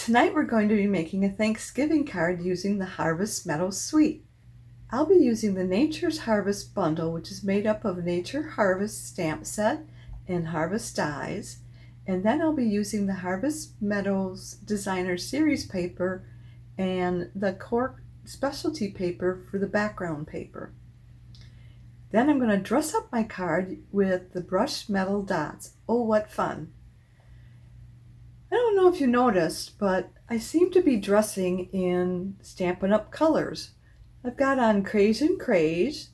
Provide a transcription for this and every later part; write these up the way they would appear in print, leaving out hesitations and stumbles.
Tonight we're going to be making a Thanksgiving card using the Harvest Meadow suite. I'll be using the Nature's Harvest bundle, which is made up of Nature Harvest stamp set and Harvest dies, and then I'll be using the Harvest Meadows Designer Series paper and the Cork specialty paper for the background paper. Then I'm going to dress up my card with the brushed metal dots. Oh, what fun! I don't know if you noticed, but I seem to be dressing in Stampin' Up colors. I've got on Cajan Craze,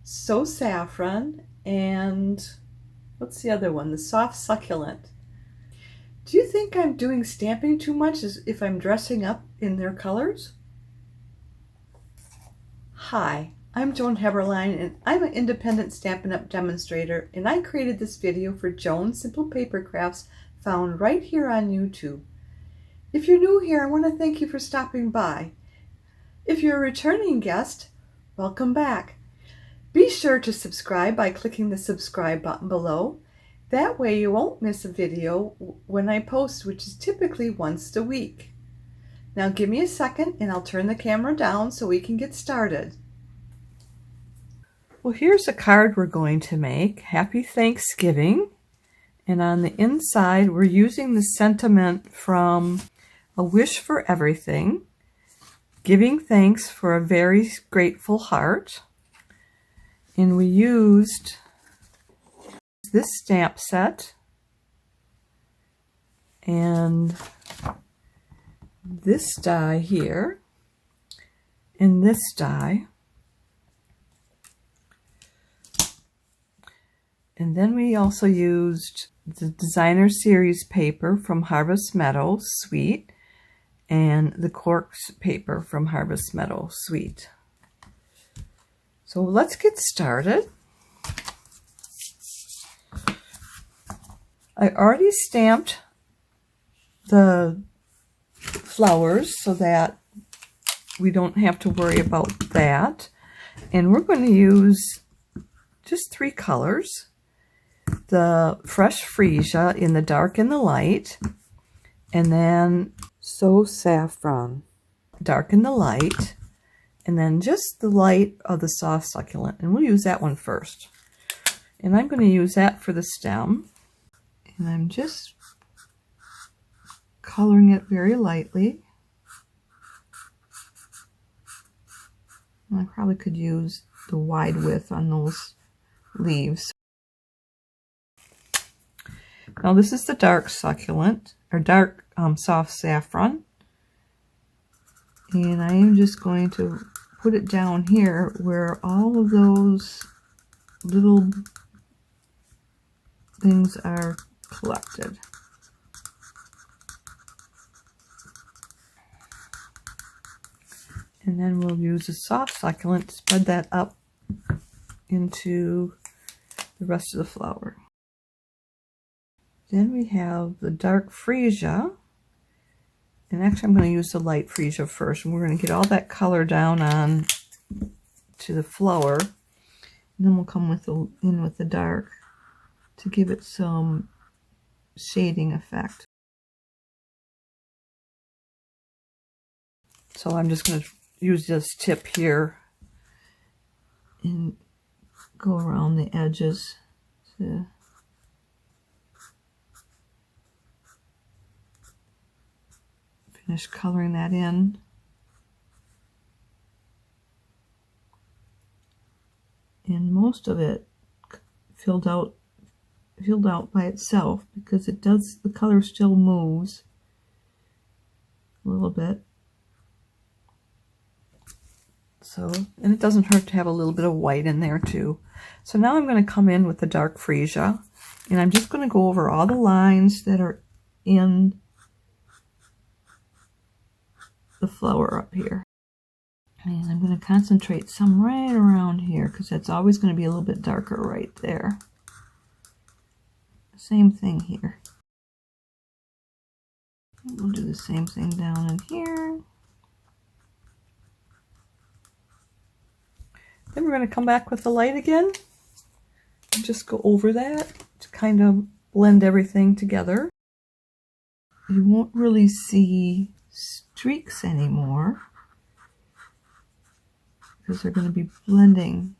So Saffron, and what's the other one? The Soft Succulent. Do you think I'm doing stamping too much if I'm dressing up in their colors? Hi, I'm Joan and I'm an independent Stampin' Up demonstrator, and I created this video for Joan Simple Papercrafts, found right here on YouTube. If you're new here, I want to thank you for stopping by. If you're a returning guest, welcome back. Be sure to subscribe by clicking the subscribe button below. That way you won't miss a video when I post, which is typically once a week. Now give me a second and I'll turn the camera down so we can get started. Well, here's a card we're going to make. Happy Thanksgiving. And on the inside, we're using the sentiment from A Wish for Everything, giving thanks for a very grateful heart. And we used this stamp set and this die here and this die. And then we also used the Designer Series paper from Harvest Meadow Suite and the Cork paper from Harvest Meadow Suite. So let's get started. I already stamped the flowers so that we don't have to worry about that. And we're going to use just 3 colors. The Fresh Freesia in the dark and the light, and then So Saffron, dark and the light, and then just the light of the Soft Succulent, and we'll use that one first. And I'm going to use that for the stem, and I'm just coloring it very lightly. And I probably could use the wide width on those leaves. Now this is the dark succulent, or dark soft saffron, and I am just going to put it down here where all of those little things are collected. And then we'll use the soft succulent to spread that up into the rest of the flower. Then we have the dark freesia, and actually I'm going to use the light freesia first, and we're going to get all that color down on to the flower, and then we'll come in with the dark to give it some shading effect. So I'm just going to use this tip here and go around the edges to finish coloring that in. And most of it filled out by itself, because it does, the color still moves a little bit. So, and it doesn't hurt to have a little bit of white in there too. So now I'm going to come in with the dark freesia, and I'm just going to go over all the lines that are in the flower up here, and I'm going to concentrate some right around here, because that's always going to be a little bit darker right there. Same thing here. We'll do the same thing down in here. Then we're going to come back with the light again and just go over that to kind of blend everything together. you won't really see streaks anymore because they're going to be blending.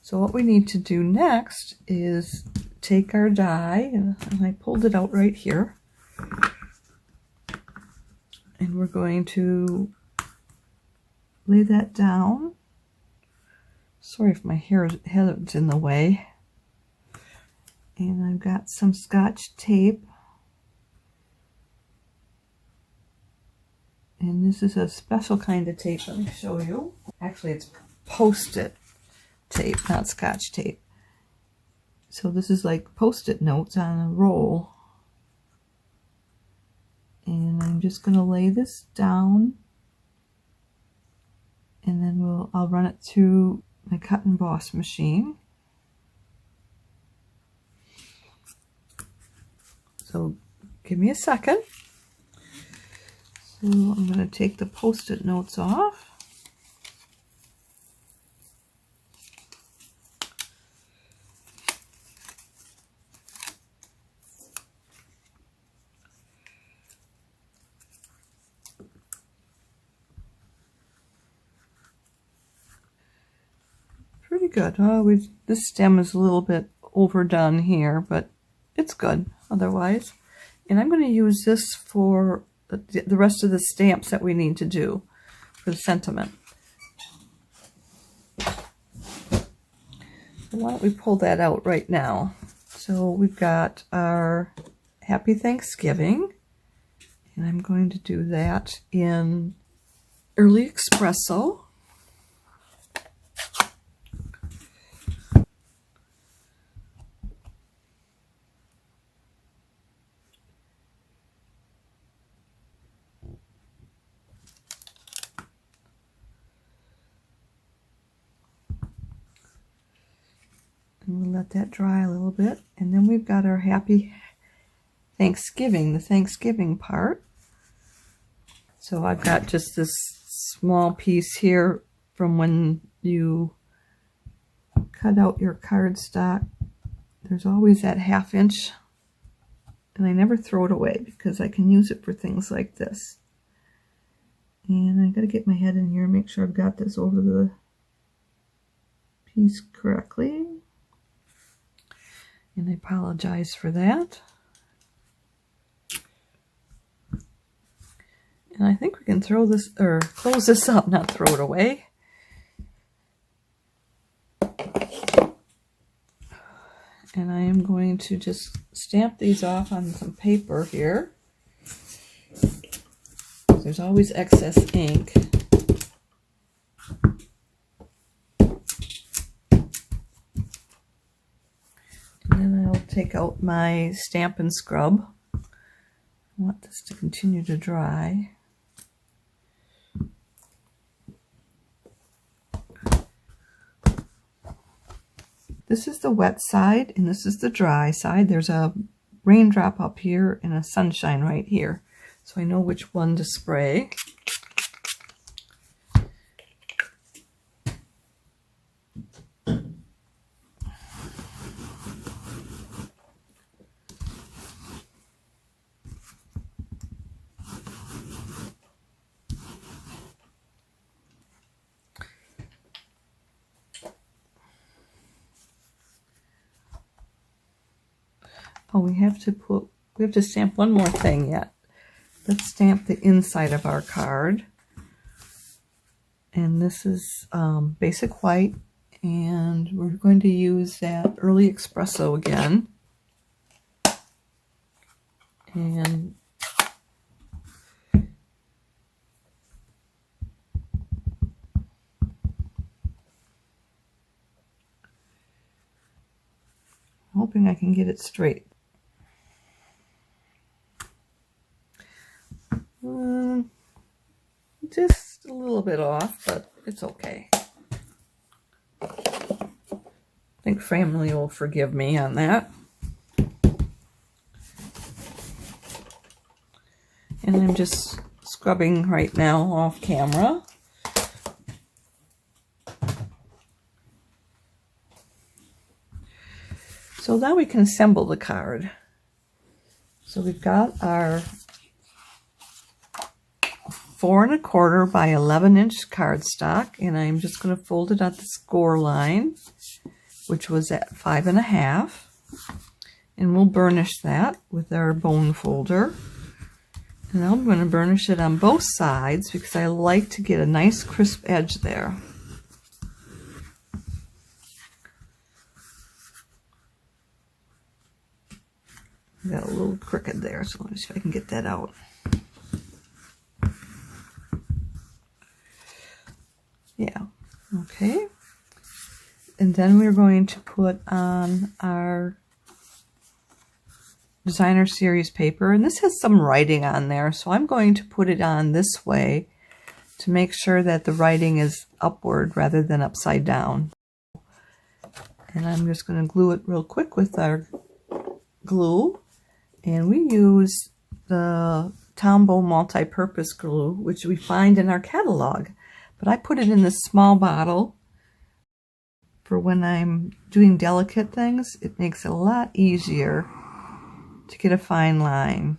So what we need to do next is take our die, and I pulled it out right here, and we're going to lay that down. Sorry if my head's in the way. And I've got some Scotch tape. And this is a special kind of tape. Let me show you. Actually, it's Post-it tape, not Scotch tape. So this is like Post-it notes on a roll. And I'm just going to lay this down. And then I'll run it through my cut and emboss machine. So give me a second. So I'm going to take the Post-it notes off. Pretty good. This stem is a little bit overdone here, but it's good otherwise. And I'm going to use this for the rest of the stamps that we need to do for the sentiment. So why don't we pull that out right now? So we've got our Happy Thanksgiving, and I'm going to do that in Early Espresso. And we'll let that dry a little bit. And then we've got our Happy Thanksgiving, the Thanksgiving part. So I've got just this small piece here from when you cut out your cardstock. There's always that 1/2 inch. And I never throw it away because I can use it for things like this. And I got to get my head in here and make sure I've got this over the piece correctly. And I apologize for that. And I think we can throw this, or close this up, not throw it away. And I am going to just stamp these off on some paper here. There's always excess ink. And then I'll take out my Stampin' scrub. I want this to continue to dry. This is the wet side and this is the dry side. There's a raindrop up here and a sunshine right here. So I know which one to spray. Oh, we have to stamp one more thing yet. Let's stamp the inside of our card. And this is basic white, and we're going to use that Early Espresso again. And I'm hoping I can get it straight. Just a little bit off, but it's okay. I think family will forgive me on that. And I'm just scrubbing right now off camera. So now we can assemble the card. So we've got our 4 1/4 by 11-inch cardstock, and I'm just going to fold it at the score line, which was at 5 1/2, and we'll burnish that with our bone folder. And I'm going to burnish it on both sides because I like to get a nice crisp edge there. Got a little crooked there, so let me see if I can get that out. Yeah, okay. And then we're going to put on our designer series paper, and this has some writing on there, so I'm going to put it on this way to make sure that the writing is upward rather than upside down. And I'm just going to glue it real quick with our glue. And we use the Tombow multi-purpose glue, which we find in our catalog. But I put it in this small bottle for when I'm doing delicate things. It makes it a lot easier to get a fine line.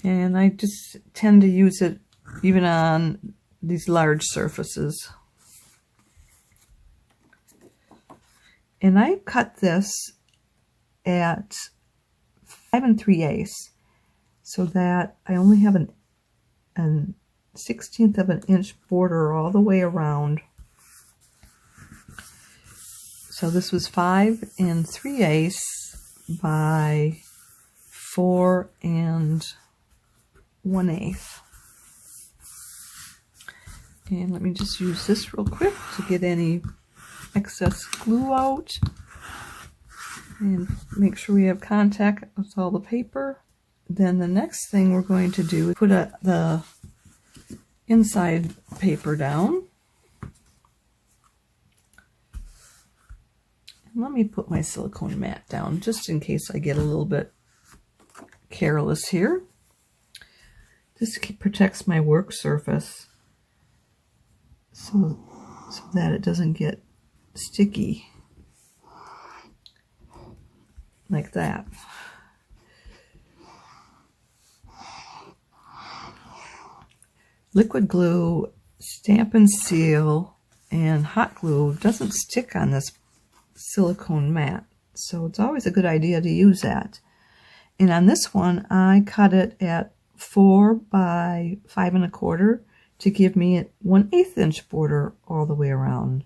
And I just tend to use it even on these large surfaces. And I cut this at 5 3/8 so that I only have a 1/16 of an inch border all the way around. So this was 5 3/8 by 4 1/8. And let me just use this real quick to get any excess glue out and make sure we have contact with all the paper. Then the next thing we're going to do is put the inside paper down. And let me put my silicone mat down just in case I get a little bit careless here. This protects my work surface so that it doesn't get sticky like that. Liquid glue, Stampin' Seal, and hot glue doesn't stick on this silicone mat, so it's always a good idea to use that. And on this one, I cut it at 4 by 5 1/4 to give me a 1/8 inch border all the way around.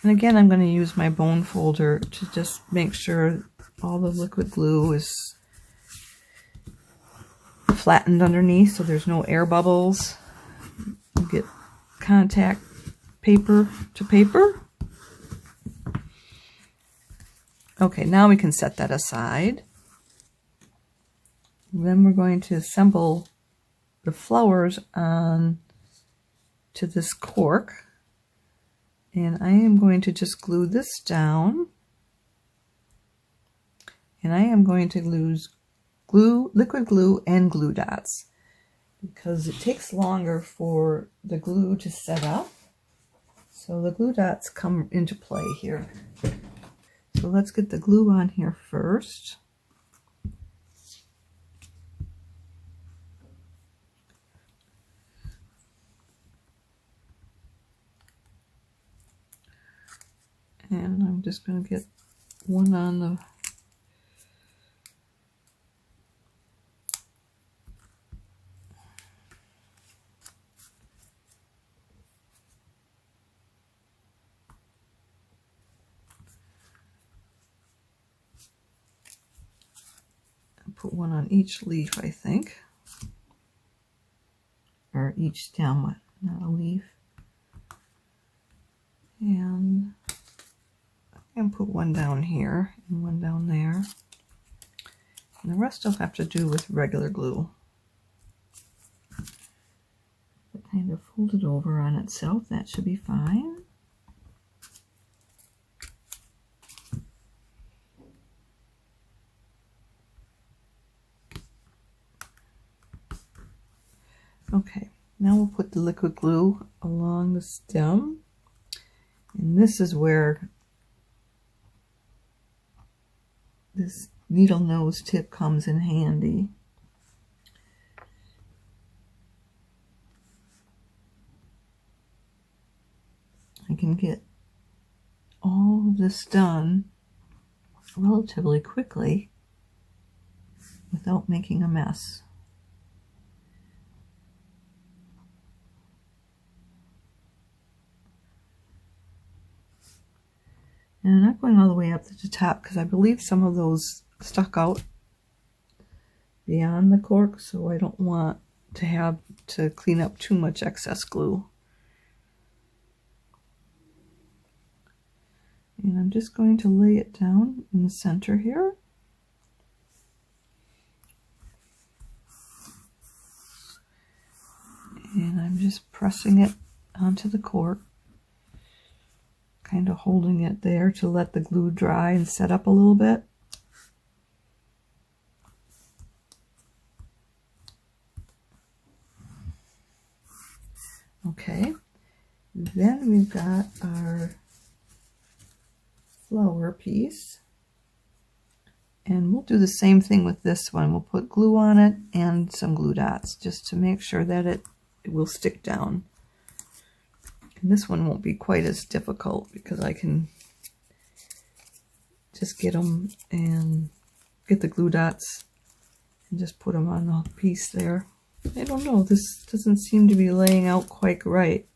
And again, I'm going to use my bone folder to just make sure all the liquid glue is flattened underneath so there's no air bubbles. You get contact paper to paper. Okay, now we can set that aside. Then we're going to assemble the flowers on to this cork. And I am going to just glue this down. And I am going to use liquid glue and glue dots because it takes longer for the glue to set up. So the glue dots come into play here. So let's get the glue on here first. And I'm just going to get one on the put one on each leaf, I think, or each stem, not a leaf. And put one down here and one down there. And the rest I'll have to do with regular glue. But kind of fold it over on itself, that should be fine. Okay, now we'll put the liquid glue along the stem, and this is where this needle nose tip comes in handy. I can get all of this done relatively quickly without making a mess. And I'm not going all the way up to the top because I believe some of those stuck out beyond the cork, so I don't want to have to clean up too much excess glue. And I'm just going to lay it down in the center here. And I'm just pressing it onto the cork, kind of holding it there to let the glue dry and set up a little bit. Okay, then we've got our flower piece, and we'll do the same thing with this one. We'll put glue on it and some glue dots just to make sure that it will stick down. And this one won't be quite as difficult because I can just get them and get the glue dots and just put them on the piece there. I don't know, this doesn't seem to be laying out quite right.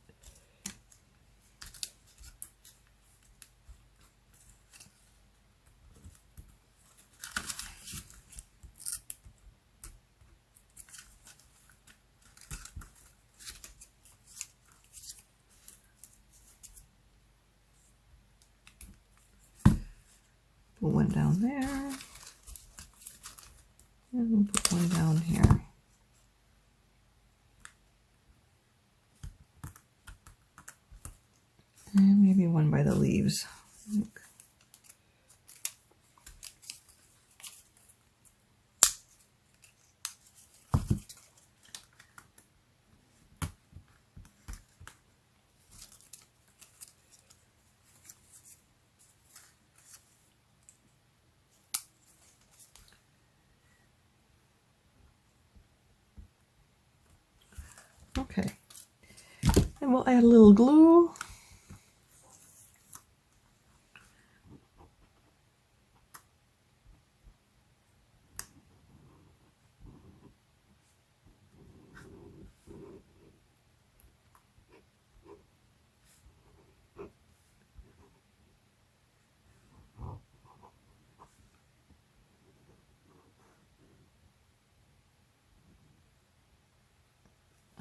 Put one down there, and we'll put one down here. And maybe one by the leaves. Okay, and we'll add a little glue.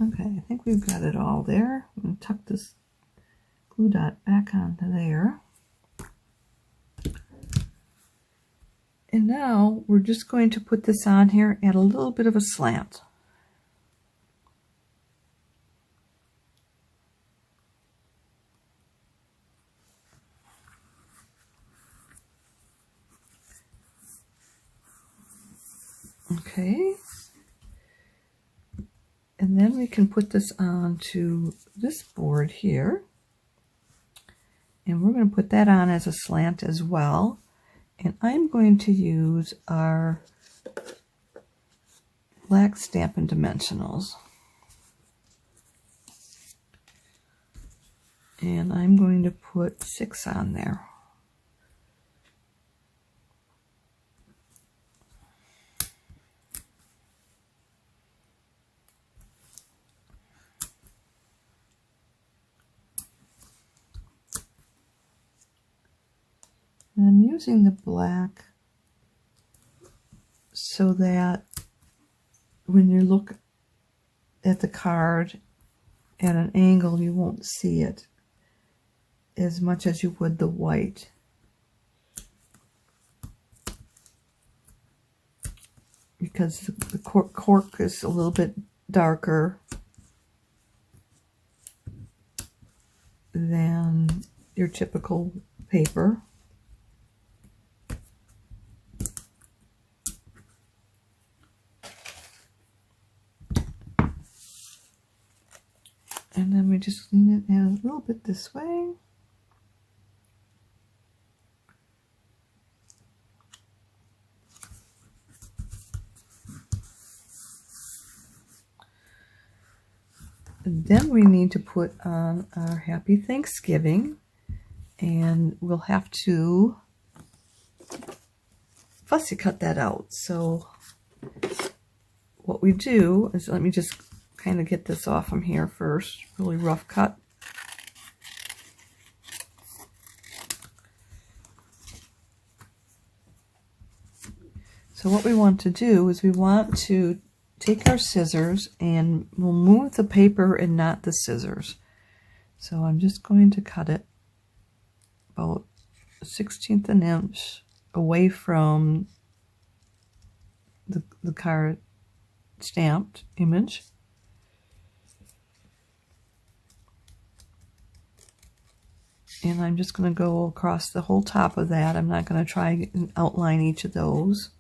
Okay, I think we've got it all there. I'm going to tuck this glue dot back onto there. And now we're just going to put this on here at a little bit of a slant. Okay. And then we can put this onto this board here. And we're going to put that on as a slant as well. And I'm going to use our black Stampin' Dimensionals. And I'm going to put 6 on there. And I'm using the black so that when you look at the card at an angle, you won't see it as much as you would the white. Because the cork is a little bit darker than your typical paper. And then we just lean it in a little bit this way. And then we need to put on our Happy Thanksgiving, and we'll have to fussy cut that out. So what we do is, let me just kind of get this off from here first, really rough cut. So what we want to do is we want to take our scissors and we'll move the paper and not the scissors. So I'm just going to cut it about 1/16 an inch away from the card stamped image. And I'm just going to go across the whole top of that. I'm not going to try and outline each of those.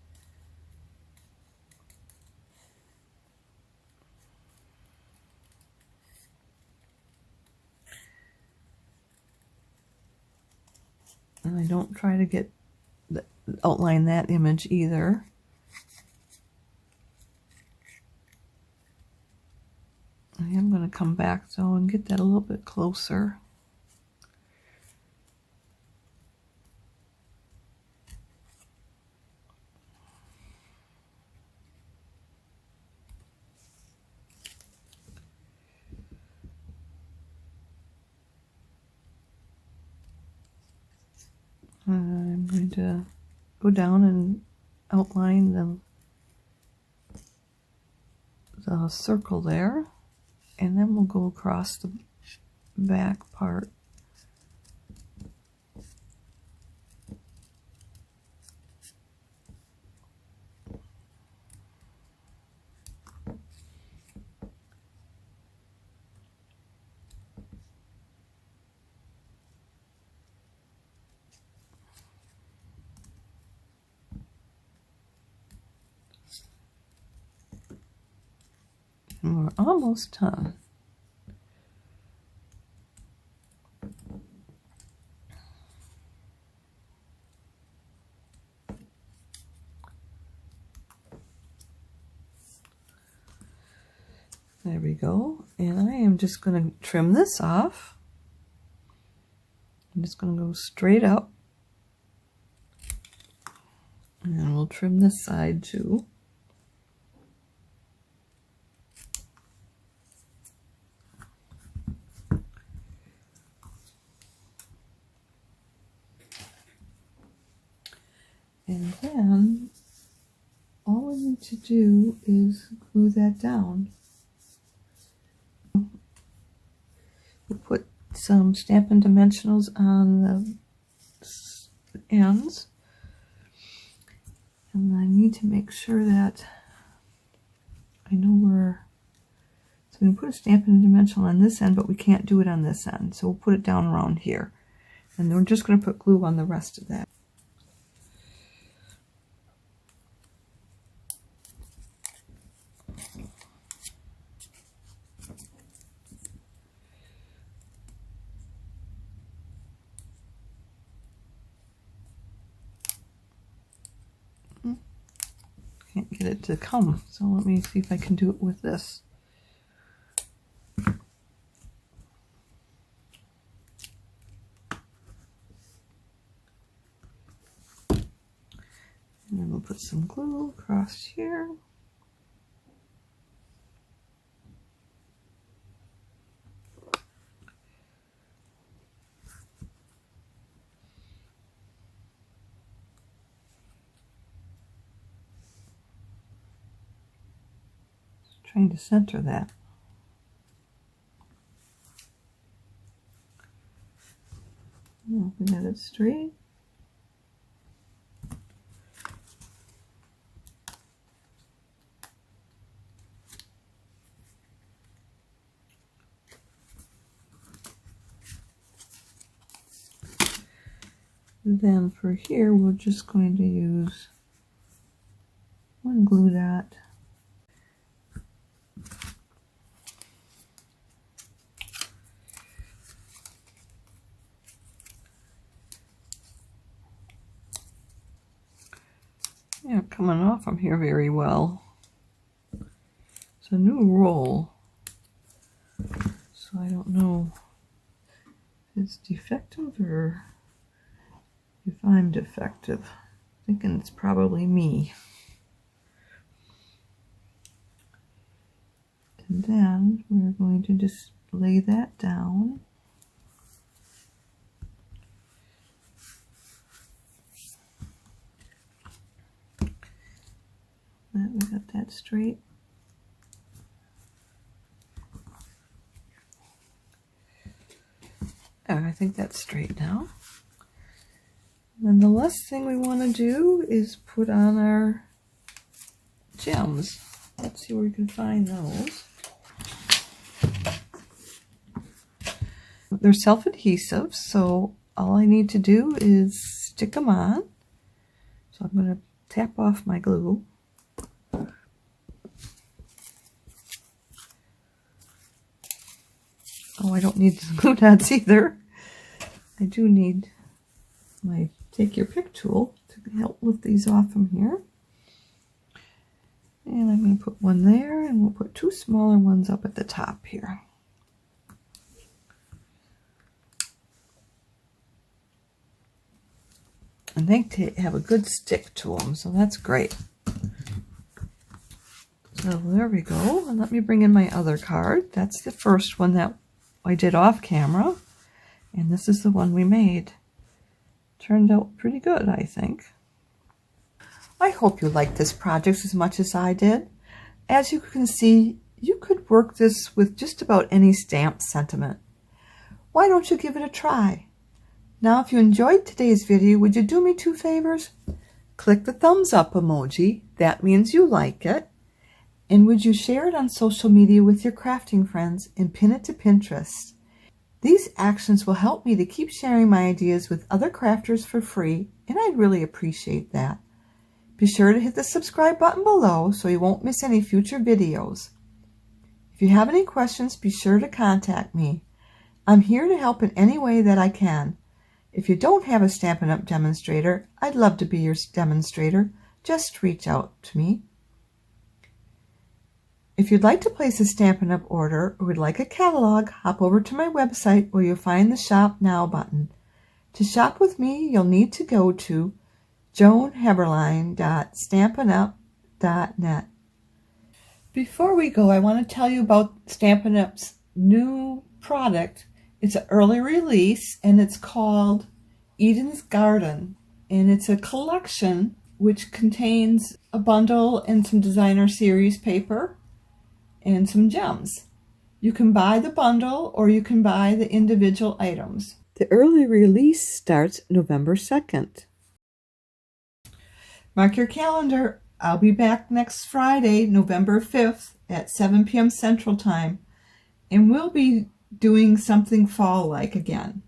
And I don't try to outline that image either. I am going to come back though and get that a little bit closer. I'm going to go down and outline the circle there, and then we'll go across the back part. And we're almost done. There we go. And I am just going to trim this off. I'm just going to go straight up. And we'll trim this side too. And then all we need to do is glue that down. We'll put some Stampin' Dimensionals on the ends. And I need to make sure that I know where. So we can put a Stampin' Dimensional on this end, but we can't do it on this end. So we'll put it down around here. And then we're just going to put glue on the rest of that. Can't get it to come, so let me see if I can do it with this. And then we'll put some glue across here. Trying to center that. Get it straight. Then for here, we're just going to use one glue dot. coming off from here very well. It's a new roll, so I don't know if it's defective or if I'm defective. I'm thinking it's probably me. And then we're going to just lay that down. We got that straight. Oh, I think that's straight now. And the last thing we want to do is put on our gems. Let's see where we can find those. They're self-adhesive, so all I need to do is stick them on. So I'm going to tap off my glue. Oh, I don't need glue dots either. I do need my take your pick tool to help lift these off from here. And I'm going to put one there, and we'll put two smaller ones up at the top here. And they have a good stick to them, so that's great. So there we go. And let me bring in my other card. That's the first one that I did off camera, and this is the one we made. Turned out pretty good, I think. I hope you liked this project as much as I did. As you can see, you could work this with just about any stamp sentiment. Why don't you give it a try? Now, if you enjoyed today's video, would you do me two favors? Click the thumbs up emoji. That means you like it. And would you share it on social media with your crafting friends and pin it to Pinterest? These actions will help me to keep sharing my ideas with other crafters for free, and I'd really appreciate that. Be sure to hit the subscribe button below so you won't miss any future videos. If you have any questions, be sure to contact me. I'm here to help in any way that I can. If you don't have a Stampin' Up! Demonstrator, I'd love to be your demonstrator. Just reach out to me. If you'd like to place a Stampin' Up! Order or would like a catalog, hop over to my website where you'll find the Shop Now button. To shop with me, you'll need to go to joanheberlein.stampinup.net. Before we go, I want to tell you about Stampin' Up's new product. It's an early release, and it's called Eden's Garden, and it's a collection which contains a bundle and some designer series paper and some gems. You can buy the bundle or you can buy the individual items. The early release starts November 2nd. Mark your calendar. I'll be back next Friday, November 5th at 7 p.m. Central Time, and we'll be doing something fall-like again.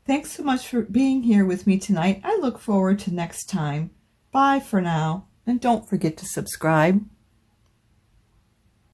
Thanks so much for being here with me tonight. I look forward to next time. Bye for now, and don't forget to subscribe.